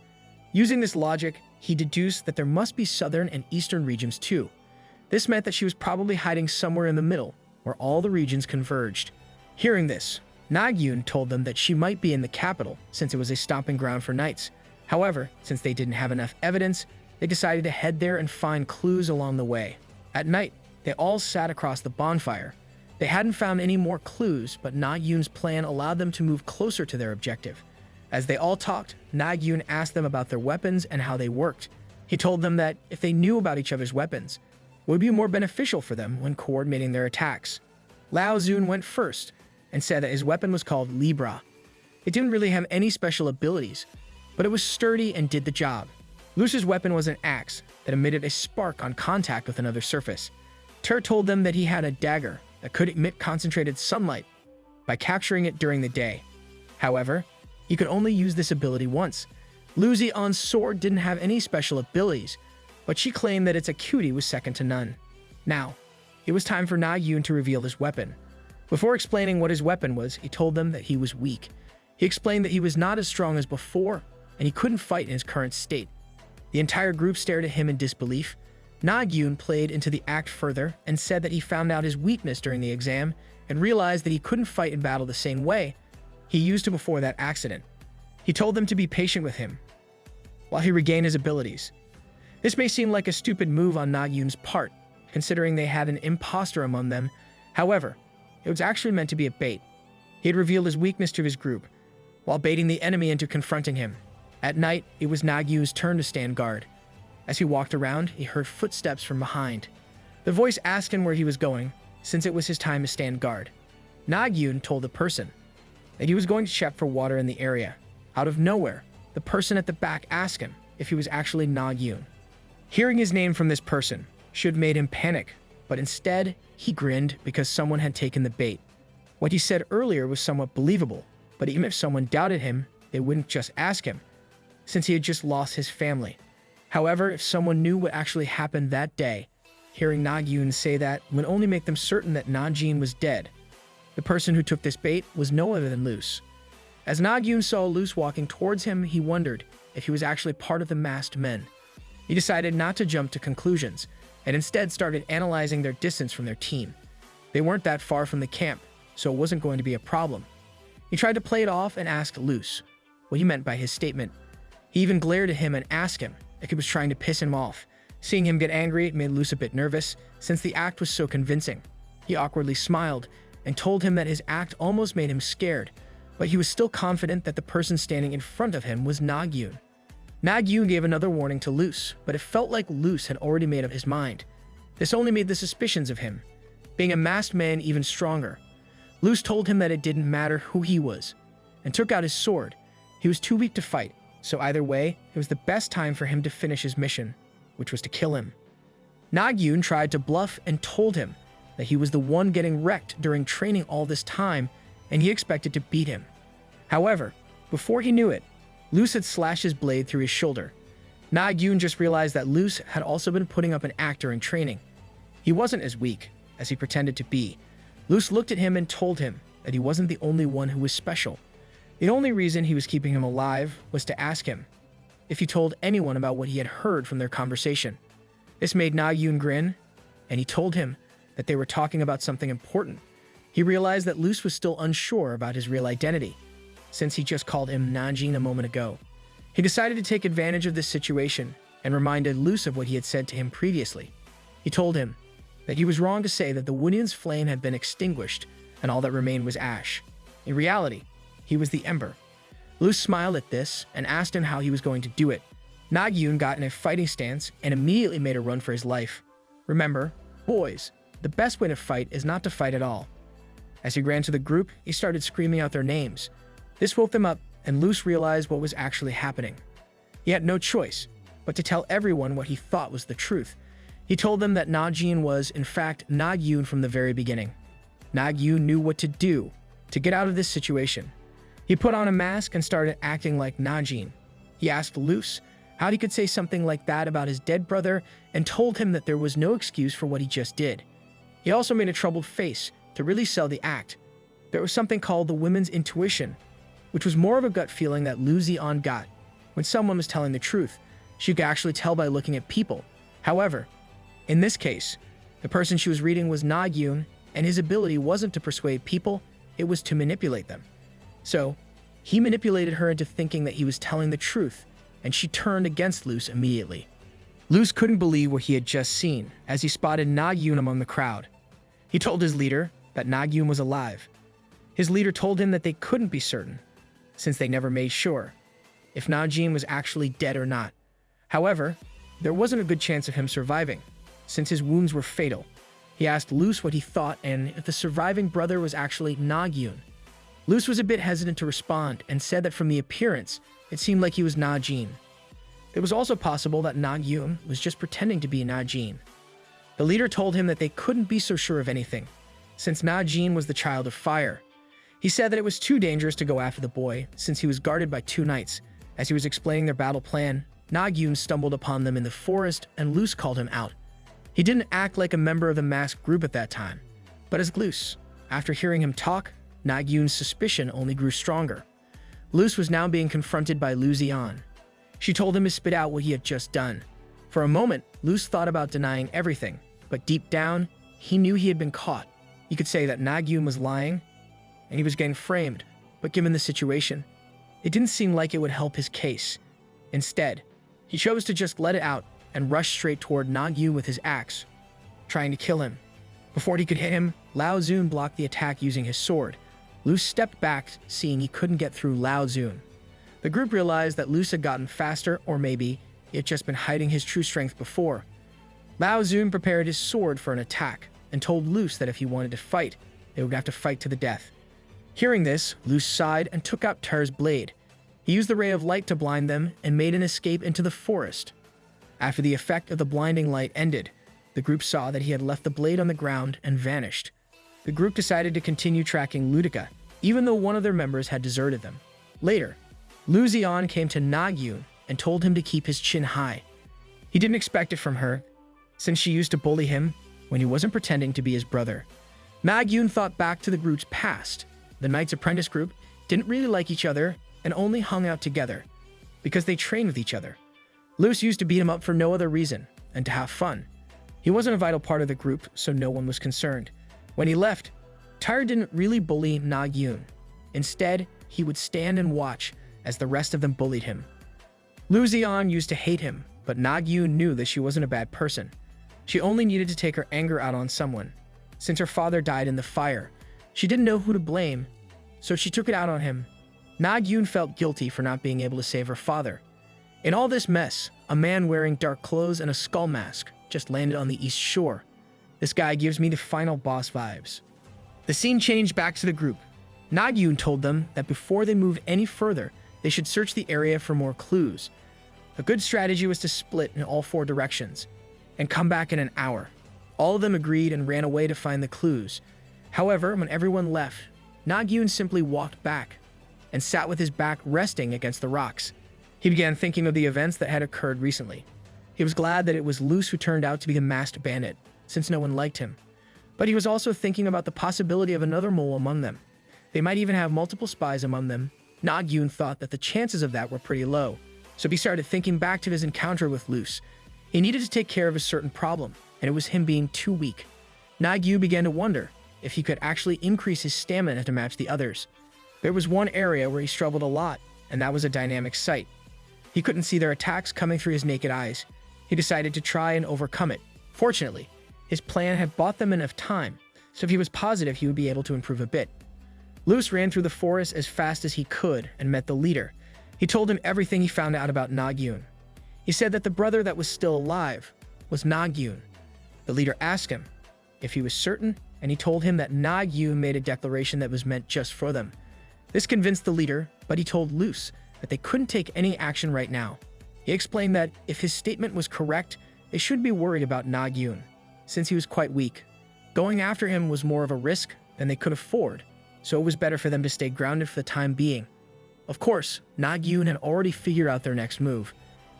Using this logic, he deduced that there must be southern and eastern regions too. This meant that she was probably hiding somewhere in the middle, where all the regions converged. Hearing this, Nagyunn told them that she might be in the capital, since it was a stomping ground for knights. However, since they didn't have enough evidence, they decided to head there and find clues along the way. At night, they all sat across the bonfire. They hadn't found any more clues, but Nagyunn's plan allowed them to move closer to their objective. As they all talked, Nagyunn asked them about their weapons and how they worked. He told them that if they knew about each other's weapons, it would be more beneficial for them when coordinating their attacks. Nagyunn went first and said that his weapon was called Libra. It didn't really have any special abilities, but it was sturdy and did the job. Luce's weapon was an axe that emitted a spark on contact with another surface. Tur told them that he had a dagger that could emit concentrated sunlight by capturing it during the day. However, he could only use this ability once. Nagyunn's sword didn't have any special abilities, but she claimed that its acuity was second to none. Now, it was time for Nagyunn to reveal his weapon. Before explaining what his weapon was, he told them that he was weak. He explained that he was not as strong as before, and he couldn't fight in his current state. The entire group stared at him in disbelief. Nagyunn played into the act further and said that he found out his weakness during the exam and realized that he couldn't fight in battle the same way he used to before that accident. He told them to be patient with him while he regained his abilities. This may seem like a stupid move on Nagyunn's part, considering they had an imposter among them. However, it was actually meant to be a bait. He had revealed his weakness to his group, while baiting the enemy into confronting him. At night, it was Nagyunn's turn to stand guard. As he walked around, he heard footsteps from behind. The voice asked him where he was going, since it was his time to stand guard. Nagyunn told the person that he was going to check for water in the area. Out of nowhere, the person at the back asked him if he was actually Nagyunn. Hearing his name from this person should have made him panic, but instead, he grinned because someone had taken the bait. What he said earlier was somewhat believable, but even if someone doubted him, they wouldn't just ask him, since he had just lost his family. However, if someone knew what actually happened that day, hearing Nagyunn say that would only make them certain that Najin was dead. The person who took this bait was no other than Luce. As Nagyunn saw Luce walking towards him, he wondered if he was actually part of the masked men. He decided not to jump to conclusions and instead started analyzing their distance from their team. They weren't that far from the camp, so it wasn't going to be a problem. He tried to play it off and asked Luce what he meant by his statement. He even glared at him and asked him if he was trying to piss him off. Seeing him get angry made Luce a bit nervous, since the act was so convincing. He awkwardly smiled and told him that his act almost made him scared, but he was still confident that the person standing in front of him was Nagyunn. Nagyunn gave another warning to Luce, but it felt like Luce had already made up his mind. This only made the suspicions of him being a masked man even stronger. Luce told him that it didn't matter who he was, and took out his sword. He was too weak to fight, so either way, it was the best time for him to finish his mission, which was to kill him. Nagyunn tried to bluff and told him that he was the one getting wrecked during training all this time, and he expected to beat him. However, before he knew it, Luce had slashed his blade through his shoulder. Nagyunn just realized that Luce had also been putting up an act during training. He wasn't as weak as he pretended to be. Luce looked at him and told him that he wasn't the only one who was special. The only reason he was keeping him alive was to ask him if he told anyone about what he had heard from their conversation. This made Nagyunn grin, and he told him that they were talking about something important. He realized that Luce was still unsure about his real identity, since he just called him Najin a moment ago. He decided to take advantage of this situation and reminded Luce of what he had said to him previously. He told him that he was wrong to say that the Wunyin's flame had been extinguished and all that remained was ash. In reality, he was the ember. Luce smiled at this and asked him how he was going to do it. Nagyunn got in a fighting stance and immediately made a run for his life. Remember, boys, the best way to fight is not to fight at all. As he ran to the group, he started screaming out their names. This woke them up, and Luce realized what was actually happening. He had no choice but to tell everyone what he thought was the truth. He told them that Najin was, in fact, Nagyunn from the very beginning. Nagyunn knew what to do to get out of this situation. He put on a mask and started acting like Najin. He asked Luce how he could say something like that about his dead brother and told him that there was no excuse for what he just did. He also made a troubled face to really sell the act. There was something called the women's intuition, which was more of a gut feeling that Luzion got. When someone was telling the truth, she could actually tell by looking at people. However, in this case, the person she was reading was Nagyunn, and his ability wasn't to persuade people, it was to manipulate them. So, he manipulated her into thinking that he was telling the truth, and she turned against Luce immediately. Luce couldn't believe what he had just seen as he spotted Nagyunn among the crowd. He told his leader that Nagyunn was alive. His leader told him that they couldn't be certain, since they never made sure if Najin was actually dead or not. However, there wasn't a good chance of him surviving, since his wounds were fatal. He asked Luce what he thought and if the surviving brother was actually Nagyunn. Luce was a bit hesitant to respond and said that from the appearance, it seemed like he was Najin. It was also possible that Nagyunn was just pretending to be Najin. The leader told him that they couldn't be so sure of anything, since Najin was the child of fire. He said that it was too dangerous to go after the boy, since he was guarded by 2 knights. As he was explaining their battle plan, Nagyunn stumbled upon them in the forest and Luce called him out. He didn't act like a member of the masked group at that time, but as Luce. After hearing him talk, Nagyunn's suspicion only grew stronger. Luce was now being confronted by Luzion. She told him to spit out what he had just done. For a moment, Luce thought about denying everything, but deep down, he knew he had been caught. He could say that Nagyunn was lying, and he was getting framed, but given the situation, it didn't seem like it would help his case. Instead, he chose to just let it out and rush straight toward Nagyunn with his axe, trying to kill him. Before he could hit him, Laozun blocked the attack using his sword. Luce stepped back, seeing he couldn't get through Laozun. The group realized that Luce had gotten faster, or maybe he had just been hiding his true strength before. Laozun prepared his sword for an attack and told Luce that if he wanted to fight, they would have to fight to the death. Hearing this, Luce sighed and took out Ter's blade. He used the ray of light to blind them and made an escape into the forest. After the effect of the blinding light ended, the group saw that he had left the blade on the ground and vanished. The group decided to continue tracking Ludica, even though one of their members had deserted them. Later, Luzion came to Nagyunn and told him to keep his chin high. He didn't expect it from her, since she used to bully him when he wasn't pretending to be his brother. Nagyunn thought back to the group's past. The Knight's Apprentice group didn't really like each other and only hung out together because they trained with each other. Luce used to beat him up for no other reason and to have fun. He wasn't a vital part of the group, so no one was concerned. When he left, Tyre didn't really bully Nagyunn. Instead, he would stand and watch as the rest of them bullied him. Luzian used to hate him, but Nagyunn knew that she wasn't a bad person. She only needed to take her anger out on someone. Since her father died in the fire, she didn't know who to blame, so she took it out on him. Nagyunn felt guilty for not being able to save her father. In all this mess, a man wearing dark clothes and a skull mask just landed on the East Shore. This guy gives me the final boss vibes. The scene changed back to the group. Nagyunn told them that before they moved any further, they should search the area for more clues. A good strategy was to split in all 4 directions and come back in an hour. All of them agreed and ran away to find the clues. However, when everyone left, Nagyunn simply walked back and sat with his back resting against the rocks. He began thinking of the events that had occurred recently. He was glad that it was Luce who turned out to be the masked bandit, since no one liked him. But he was also thinking about the possibility of another mole among them. They might even have multiple spies among them. Nagyunn thought that the chances of that were pretty low, so he started thinking back to his encounter with Luce. He needed to take care of a certain problem, and it was him being too weak. Nagyunn began to wonder if he could actually increase his stamina to match the others. There was one area where he struggled a lot, and that was a dynamic sight. He couldn't see their attacks coming through his naked eyes. He decided to try and overcome it. Fortunately, his plan had bought them enough time, so if he was positive he would be able to improve a bit. Luce ran through the forest as fast as he could and met the leader. He told him everything he found out about Nagyunn. He said that the brother that was still alive was Nagyunn. The leader asked him if he was certain, and he told him that Nagyunn made a declaration that was meant just for them. This convinced the leader, but he told Luce that they couldn't take any action right now. He explained that if his statement was correct, they shouldn't be worried about Nagyunn, since he was quite weak. Going after him was more of a risk than they could afford, so it was better for them to stay grounded for the time being. Of course, Nagyunn had already figured out their next move.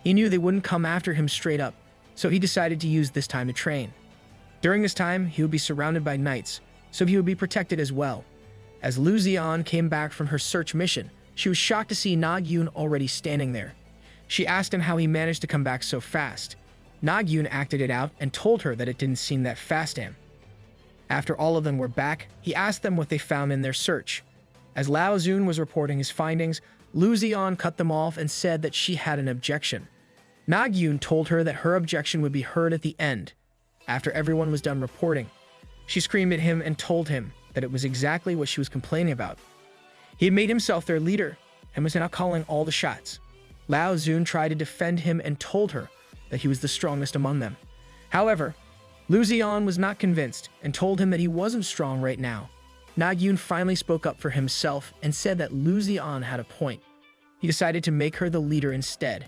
He knew they wouldn't come after him straight up, so he decided to use this time to train. During this time, he would be surrounded by knights, so he would be protected as well. As Luzian came back from her search mission, she was shocked to see Nagyunn already standing there. She asked him how he managed to come back so fast. Nagyunn acted it out and told her that it didn't seem that fast to him. After all of them were back, he asked them what they found in their search. As Nagyunn was reporting his findings, Luzian cut them off and said that she had an objection. Nagyunn told her that her objection would be heard at the end, after everyone was done reporting. She screamed at him and told him that it was exactly what she was complaining about. He had made himself their leader and was now calling all the shots. Nagyunn tried to defend him and told her that he was the strongest among them. However, Luzian was not convinced and told him that he wasn't strong right now. Nagyunn finally spoke up for himself and said that Luzian had a point. He decided to make her the leader instead.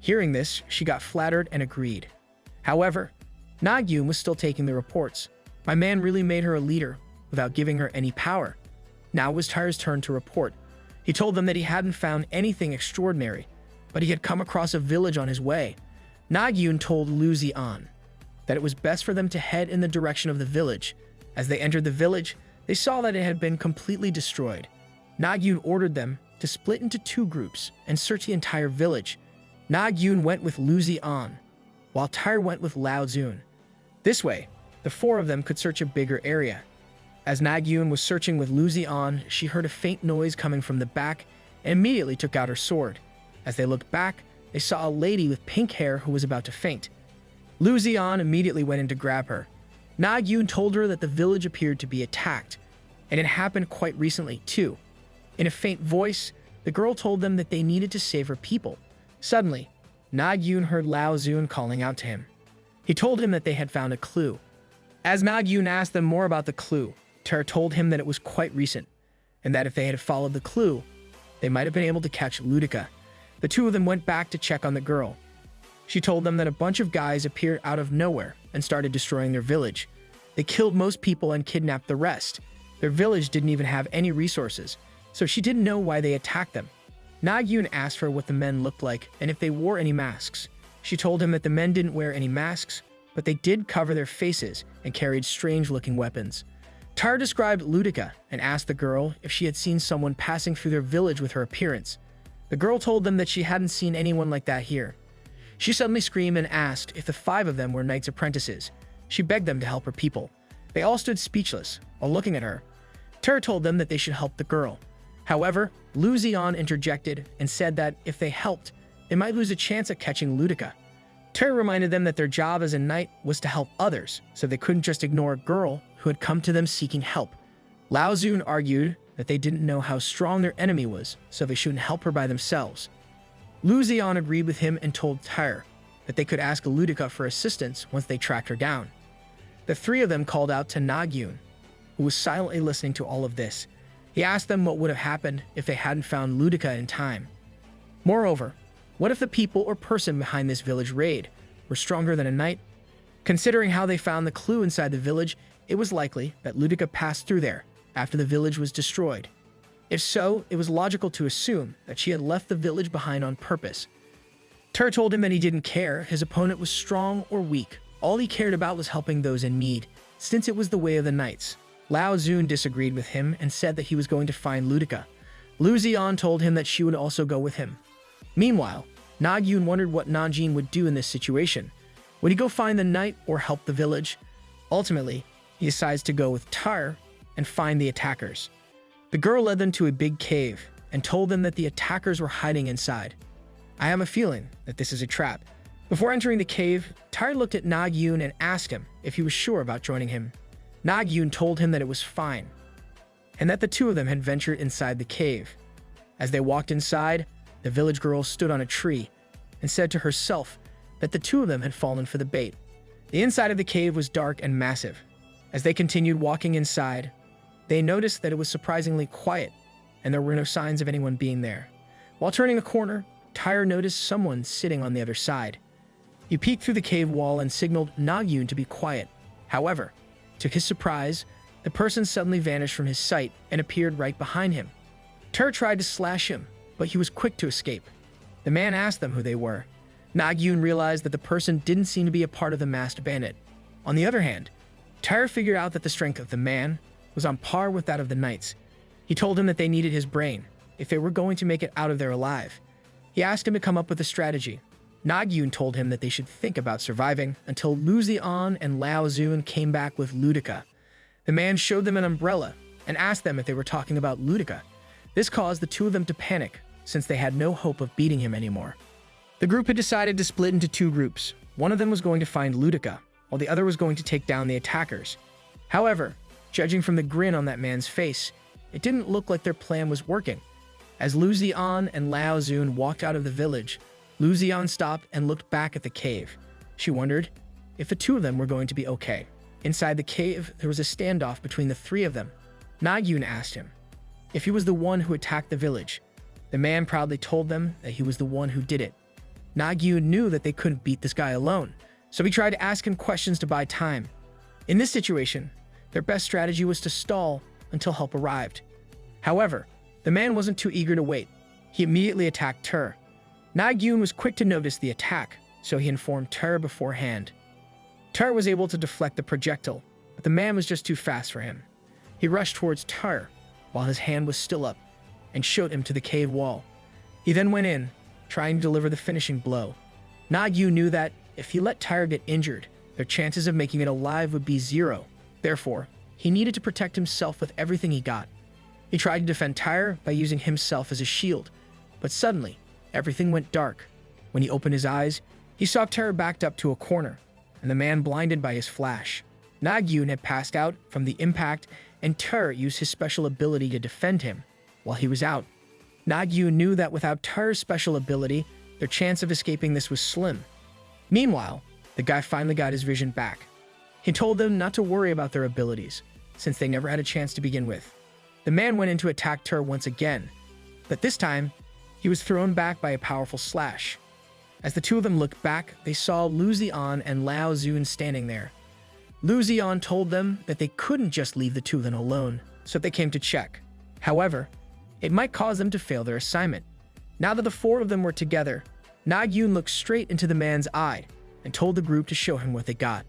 Hearing this, she got flattered and agreed. However, Nagyunn was still taking the reports. My man really made her a leader without giving her any power. Now it was Tyre's turn to report. He told them that he hadn't found anything extraordinary, but he had come across a village on his way. Nagyunn told Luzian that it was best for them to head in the direction of the village. As they entered the village, they saw that it had been completely destroyed. Nagyunn ordered them to split into 2 groups and search the entire village. Nagyunn went with Luzian, while Tyre went with Nagyunn. This way, the 4 of them could search a bigger area. As Nagyunn was searching with Luzian, she heard a faint noise coming from the back and immediately took out her sword. As they looked back, they saw a lady with pink hair who was about to faint. Luzian immediately went in to grab her. Nagyunn told her that the village appeared to be attacked, and it happened quite recently too. In a faint voice, the girl told them that they needed to save her people. Suddenly, Nagyunn heard Nagyunn calling out to him. He told him that they had found a clue. As Nagyunn asked them more about the clue, Tyre told him that it was quite recent, and that if they had followed the clue, they might have been able to catch Ludica. The 2 of them went back to check on the girl. She told them that a bunch of guys appeared out of nowhere and started destroying their village. They killed most people and kidnapped the rest. Their village didn't even have any resources, so she didn't know why they attacked them. Nagyunn asked her what the men looked like and if they wore any masks. She told him that the men didn't wear any masks, but they did cover their faces and carried strange-looking weapons. Tyre described Ludica and asked the girl if she had seen someone passing through their village with her appearance. The girl told them that she hadn't seen anyone like that here. She suddenly screamed and asked if the 5 of them were knights' apprentices. She begged them to help her people. They all stood speechless while looking at her. Ter told them that they should help the girl. However, Lu Zion interjected and said that if they helped, they might lose a chance at catching Ludica. Ter reminded them that their job as a knight was to help others, so they couldn't just ignore a girl who had come to them seeking help. Lao Zun argued that they didn't know how strong their enemy was, so they shouldn't help her by themselves. Lu Zion agreed with him and told Tyre that they could ask Ludica for assistance once they tracked her down. The three of them called out to Nagyunn, who was silently listening to all of this. He asked them what would have happened if they hadn't found Ludica in time. Moreover, what if the people or person behind this village raid were stronger than a knight? Considering how they found the clue inside the village, it was likely that Ludica passed through there after the village was destroyed. If so, it was logical to assume that she had left the village behind on purpose. Ter told him that he didn't care his opponent was strong or weak. All he cared about was helping those in need, since it was the way of the knights. Lao Zun disagreed with him and said that he was going to find Ludica. Lu Zion told him that she would also go with him. Meanwhile, Nagyunn wondered what Najin would do in this situation. Would he go find the knight or help the village? Ultimately, he decides to go with Tyre and find the attackers. The girl led them to a big cave and told them that the attackers were hiding inside. I have a feeling that this is a trap. Before entering the cave, Tyre looked at Nagyunn and asked him if he was sure about joining him. Nagyunn told him that it was fine, and that the two of them had ventured inside the cave. As they walked inside, the village girl stood on a tree and said to herself that the two of them had fallen for the bait. The inside of the cave was dark and massive. As they continued walking inside, they noticed that it was surprisingly quiet, and there were no signs of anyone being there. While turning a corner, Tyre noticed someone sitting on the other side. He peeked through the cave wall and signaled Nagyunn to be quiet. However, to his surprise, the person suddenly vanished from his sight and appeared right behind him. Tyre tried to slash him, but he was quick to escape. The man asked them who they were. Nagyunn realized that the person didn't seem to be a part of the masked bandit. On the other hand, Tyre figured out that the strength of the man was on par with that of the knights. He told him that they needed his brain if they were going to make it out of there alive. He asked him to come up with a strategy. Nagyunn told him that they should think about surviving until Lu Zion and Lao Zun came back with Ludica. The man showed them an umbrella and asked them if they were talking about Ludica. This caused the two of them to panic, since they had no hope of beating him anymore. The group had decided to split into two groups. One of them was going to find Ludica, while the other was going to take down the attackers. However, judging from the grin on that man's face, it didn't look like their plan was working. As Lu Zion and Lao Zun walked out of the village, Lu Zion stopped and looked back at the cave. She wondered if the two of them were going to be okay. Inside the cave, there was a standoff between the three of them. Nagyunn asked him if he was the one who attacked the village. The man proudly told them that he was the one who did it. Nagyunn knew that they couldn't beat this guy alone, so he tried to ask him questions to buy time. In this situation, their best strategy was to stall until help arrived. However, the man wasn't too eager to wait. He immediately attacked Tyre. Nagyunn was quick to notice the attack, so he informed Tyre beforehand. Tyre was able to deflect the projectile, but the man was just too fast for him. He rushed towards Tyre while his hand was still up and showed him to the cave wall. He then went in, trying to deliver the finishing blow. Nagyunn knew that if he let Tyre get injured, their chances of making it alive would be 0. Therefore, he needed to protect himself with everything he got. He tried to defend Tyre by using himself as a shield, but suddenly, everything went dark. When he opened his eyes, he saw Tyre backed up to a corner, and the man blinded by his flash. Nagyunn had passed out from the impact, and Tyre used his special ability to defend him while he was out. Nagyunn knew that without Tyre's special ability, their chance of escaping this was slim. Meanwhile, the guy finally got his vision back. He told them not to worry about their abilities, since they never had a chance to begin with. The man went in to attack Tyre once again, but this time, he was thrown back by a powerful slash. As the two of them looked back, they saw Lu Zion and Lao Zun standing there. Lu Zion told them that they couldn't just leave the two of them alone, so they came to check. However, it might cause them to fail their assignment. Now that the four of them were together, Nagyunn looked straight into the man's eye and told the group to show him what they got.